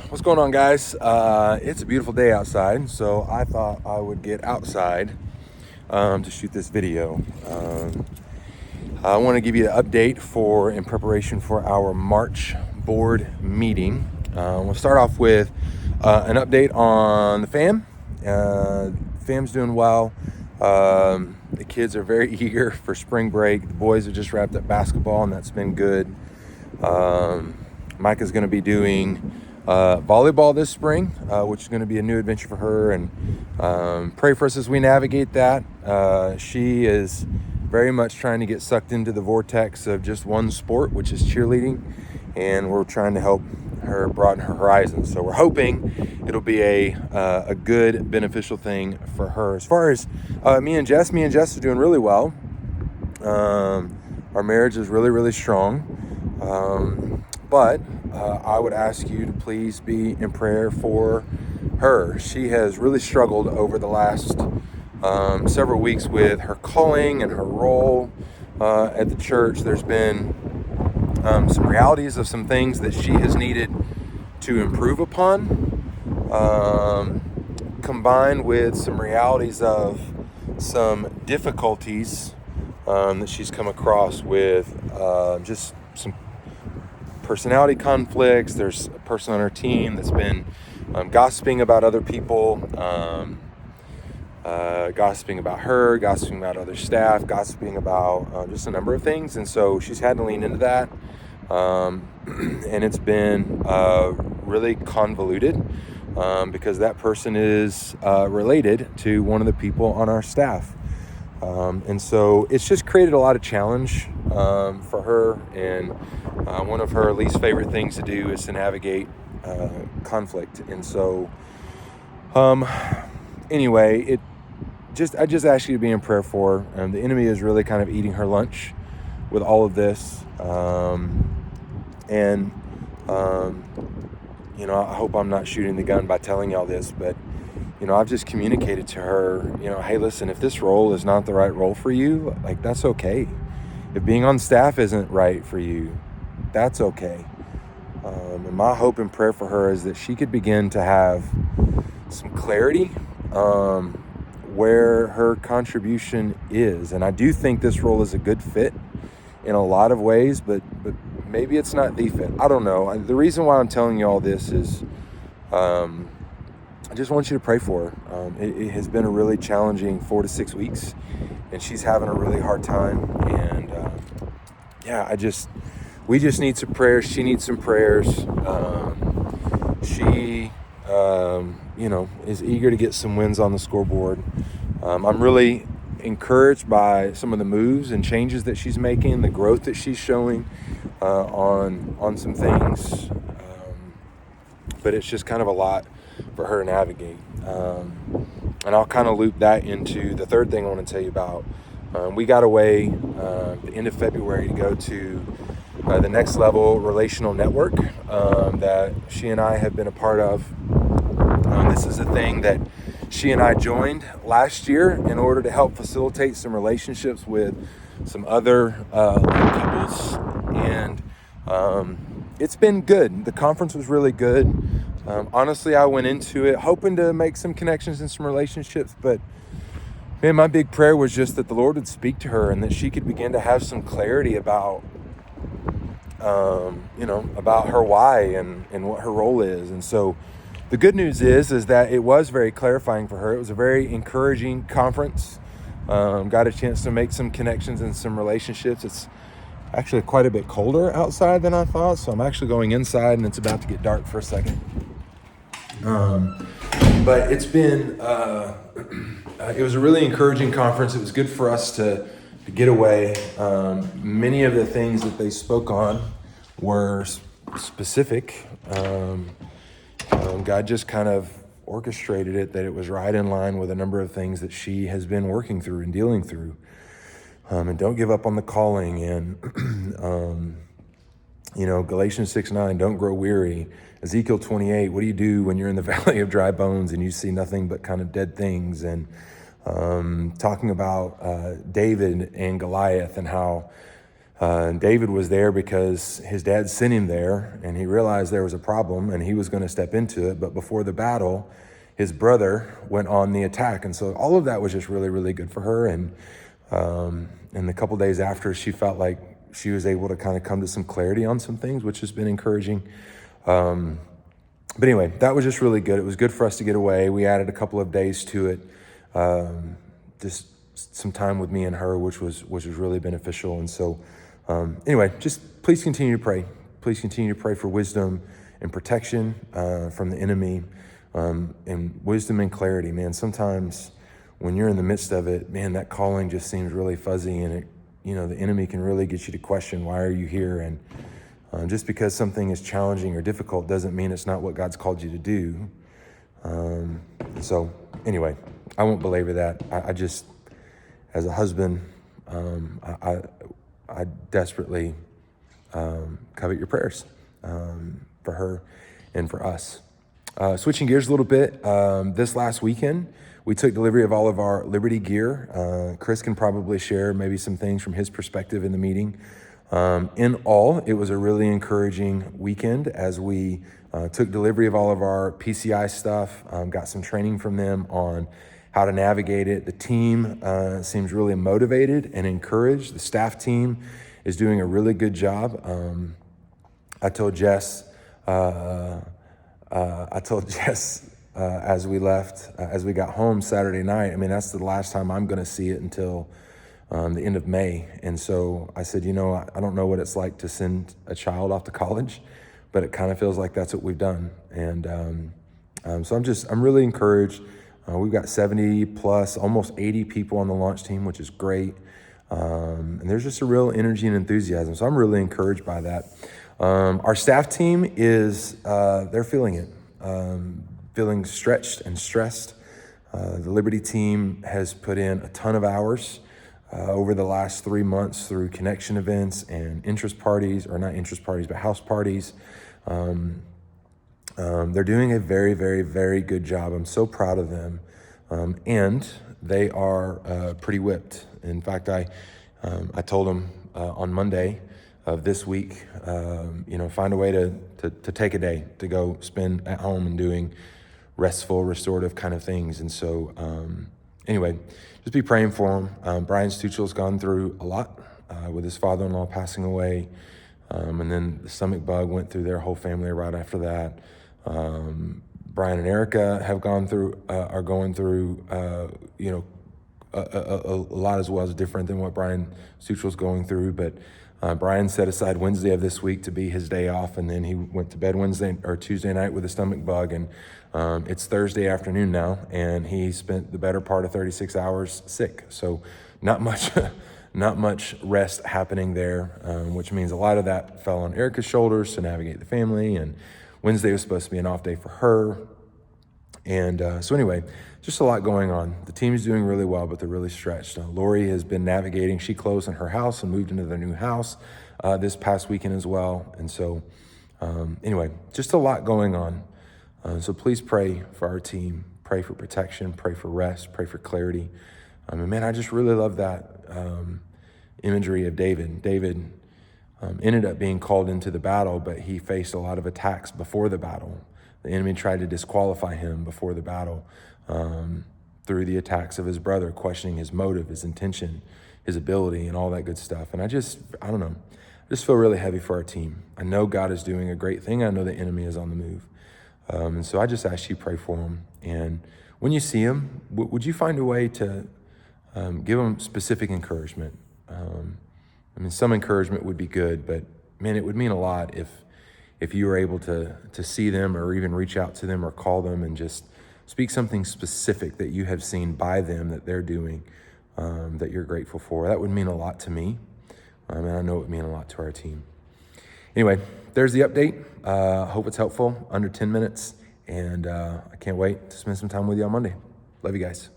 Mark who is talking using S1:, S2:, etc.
S1: What's going on, guys? It's a beautiful day outside, so I thought I would get outside to shoot this video. I want to give you an update in preparation for our March board meeting. We'll start off with an update on the fam. Fam's doing well. The kids are very eager for spring break. The boys have just wrapped up basketball, and that's been good. Micah's going to be doing volleyball this spring, which is going to be a new adventure for her, and pray for us as we navigate that. She is very much trying to get sucked into the vortex of just one sport, which is cheerleading, and we're trying to help her broaden her horizons. So we're hoping it'll be a good, beneficial thing for her. As far as me and Jess are doing really well. Our marriage is really, really strong. But I would ask you to please be in prayer for her. She has really struggled over the last several weeks with her calling and her role at the church. There's been some realities of some things that she has needed to improve upon, combined with some realities of some difficulties that she's come across with just some personality conflicts. There's a person on her team that's been gossiping about other people, gossiping about her, gossiping about other staff, gossiping about just a number of things. And so she's had to lean into that. And it's been really convoluted because that person is related to one of the people on our staff. And so it's just created a lot of challenge for her, and one of her least favorite things to do is to navigate conflict. And so anyway, I just ask you to be in prayer for her. The enemy is really kind of eating her lunch with all of this. I hope I'm not shooting the gun by telling y'all this, but I've just communicated to her, hey, listen, if this role is not the right role for you, like, that's okay. If being on staff isn't right for you, that's okay. And my hope and prayer for her is that she could begin to have some clarity where her contribution is. And I do think this role is a good fit in a lot of ways, but maybe it's not the fit. I don't know. The reason why I'm telling you all this is I just want you to pray for her. It has been a really challenging 4 to 6 weeks, and she's having a really hard time. And we just need some prayers. She needs some prayers. She is eager to get some wins on the scoreboard. I'm really encouraged by some of the moves and changes that she's making, the growth that she's showing on some things. But it's just kind of a lot for her to navigate. And I'll kind of loop that into the third thing I want to tell you about. We got away the end of February to go to the Next Level Relational Network that she and I have been a part of. This is a thing that she and I joined last year in order to help facilitate some relationships with some other couples. And it's been good. The conference was really good. Honestly, I went into it hoping to make some connections and some relationships, but man, my big prayer was just that the Lord would speak to her and that she could begin to have some clarity about about her why and what her role is. And so the good news is that it was very clarifying for her. It was a very encouraging conference. Got a chance to make some connections and some relationships. It's actually quite a bit colder outside than I thought, so I'm actually going inside, and it's about to get dark for a second. But it's been, it was a really encouraging conference. It was good for us to get away. Many of the things that they spoke on were specific. God just kind of orchestrated it, that it was right in line with a number of things that she has been working through and dealing through. And don't give up on the calling, and Galatians 6:9, don't grow weary. Ezekiel 28, what do you do when you're in the valley of dry bones and you see nothing but kind of dead things? And talking about David and Goliath, and how And David was there because his dad sent him there, and he realized there was a problem, and he was going to step into it. But before the battle, his brother went on the attack, and so all of that was just really, really good for her. And a couple days after, she felt like she was able to kind of come to some clarity on some things, which has been encouraging. But anyway, that was just really good. It was good for us to get away. We added a couple of days to it, just some time with me and her, which was really beneficial. And so, anyway, just please continue to pray. Please continue to pray for wisdom and protection from the enemy, and wisdom and clarity. Man, sometimes when you're in the midst of it, man, that calling just seems really fuzzy, and the enemy can really get you to question, why are you here? And just because something is challenging or difficult doesn't mean it's not what God's called you to do. So anyway, I won't belabor that. I just, as a husband, I desperately covet your prayers for her and for us. Switching gears a little bit, this last weekend, we took delivery of all of our Liberty gear. Chris can probably share maybe some things from his perspective in the meeting. In all, it was a really encouraging weekend as we took delivery of all of our PCI stuff, got some training from them on how to navigate it. The team seems really motivated and encouraged. The staff team is doing a really good job. I told Jess as we left, as we got home Saturday night, I mean, that's the last time I'm going to see it until the end of May. And so I said, I don't know what it's like to send a child off to college, but it kind of feels like that's what we've done. And so I'm really encouraged. We've got 70 plus, almost 80 people on the launch team, which is great. And there's just a real energy and enthusiasm. So I'm really encouraged by that. Our staff team they're feeling it, feeling stretched and stressed. The Liberty team has put in a ton of hours over the last 3 months through connection events and house parties. They're doing a very, very, very good job. I'm so proud of them. And they are pretty whipped. In fact, I told them on Monday of this week, find a way to take a day to go spend at home and doing restful, restorative kind of things. And so, anyway, just be praying for him. Brian Stuchel's gone through a lot with his father-in-law passing away. And then the stomach bug went through their whole family right after that. Brian and Erica are going through, a lot as well. As different than what Brian Stuchel's going through. But Brian set aside Wednesday of this week to be his day off. And then he went to bed Tuesday night with a stomach bug. And it's Thursday afternoon now, and he spent the better part of 36 hours sick. So not much rest happening there, which means a lot of that fell on Erica's shoulders to navigate the family. And Wednesday was supposed to be an off day for her. And so anyway, just a lot going on. The team is doing really well, but they're really stretched. Lori has been navigating. She closed on her house and moved into their new house this past weekend as well. And so anyway, just a lot going on. So please pray for our team, pray for protection, pray for rest, pray for clarity. And man, I just really love that imagery of David. David ended up being called into the battle, but he faced a lot of attacks before the battle. The enemy tried to disqualify him before the battle through the attacks of his brother, questioning his motive, his intention, his ability, and all that good stuff. And I don't know, I just feel really heavy for our team. I know God is doing a great thing. I know the enemy is on the move. And so I just ask you pray for him. And when you see him, would you find a way to give him specific encouragement? Some encouragement would be good, but man, it would mean a lot if you were able to see them or even reach out to them or call them and just speak something specific that you have seen by them that they're doing that you're grateful for. That would mean a lot to me. And I know it would mean a lot to our team. Anyway, there's the update. Hope it's helpful, under 10 minutes. And I can't wait to spend some time with you on Monday. Love you guys.